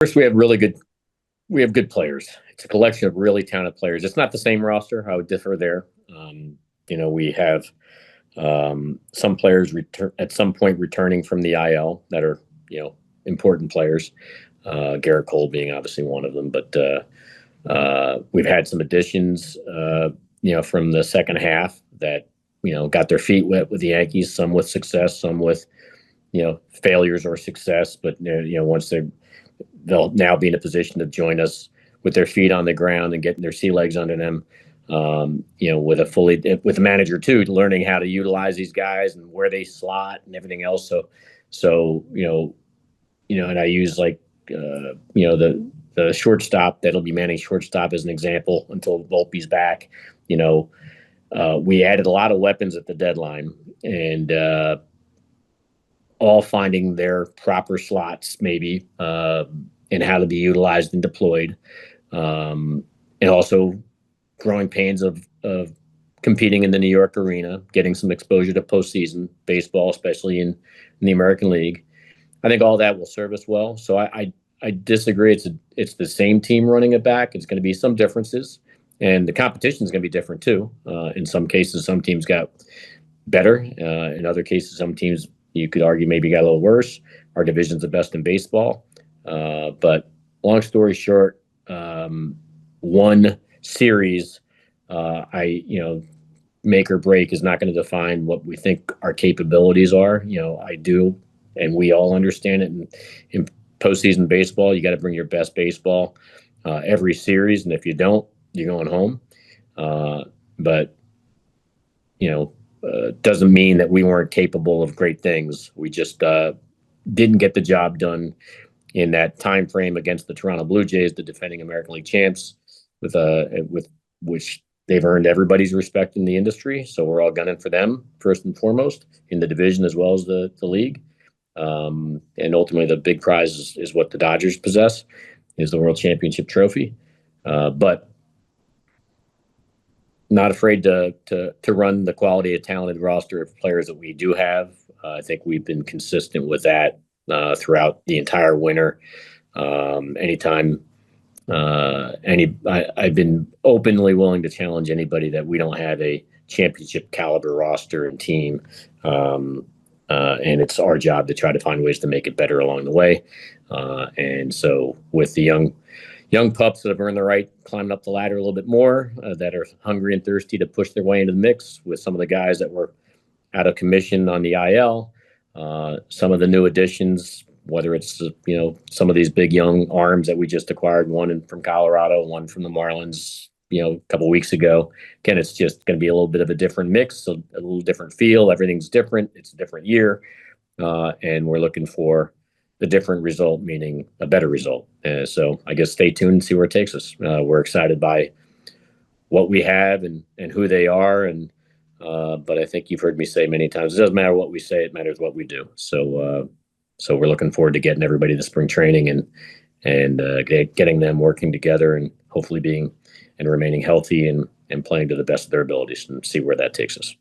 First, we have good players. It's a collection of really talented players. It's not the same roster. I would differ there. We have some players at some point returning from the IL that are important players. Garrett Cole being obviously one of them, but we've had some additions, from the second half that got their feet wet with the Yankees. Some with success, some with failures or success. But once they'll now be in a position to join us with their feet on the ground and getting their sea legs under them. With the manager too, learning how to utilize these guys and where they slot and everything else. And I use the shortstop that'll be manning shortstop as an example until Volpe's back. We added a lot of weapons at the deadline, and all finding their proper slots maybe, and how to be utilized and deployed, and also growing pains of competing in the New York arena, getting some exposure to postseason baseball, especially in the American League. I think all that will serve us well. So I disagree. It's the same team running it back. It's going to be some differences, and the competition is going to be different too. In some cases, some teams got better. In other cases, some teams you could argue maybe got a little worse. Our division's the best in baseball. But long story short, one series, make or break is not going to define what we think our capabilities are. I do, and we all understand it. In postseason baseball, you got to bring your best baseball every series, and if you don't, you're going home. But doesn't mean that we weren't capable of great things. We just didn't get the job done in that time frame against the Toronto Blue Jays, the defending American League champs, with which they've earned everybody's respect in the industry. So we're all gunning for them first and foremost in the division as well as the league. And ultimately, the big prize is what the Dodgers possess, is the World Championship trophy. But not afraid to run the quality of talented roster of players that we do have. I think we've been consistent with that throughout the entire winter. Anytime I've been openly willing to challenge anybody that we don't have a championship caliber roster and team. And it's our job to try to find ways to make it better along the way. And so with the young pups that have earned the right climbing up the ladder a little bit more, that are hungry and thirsty to push their way into the mix, with some of the guys that were out of commission on the IL, some of the new additions, whether it's some of these big young arms that we just acquired, one from Colorado, one from the Marlins, a couple of weeks ago. Again, it's just going to be a little bit of a different mix, so a little different feel. Everything's different. It's a different year, and we're looking for the different result, meaning a better result. So I guess stay tuned and see where it takes us. We're excited by what we have and who they are, and but I think you've heard me say many times, it doesn't matter what we say, it matters what we do. So we're looking forward to getting everybody to spring training and getting them working together and hopefully being and remaining healthy and playing to the best of their abilities, and see where that takes us.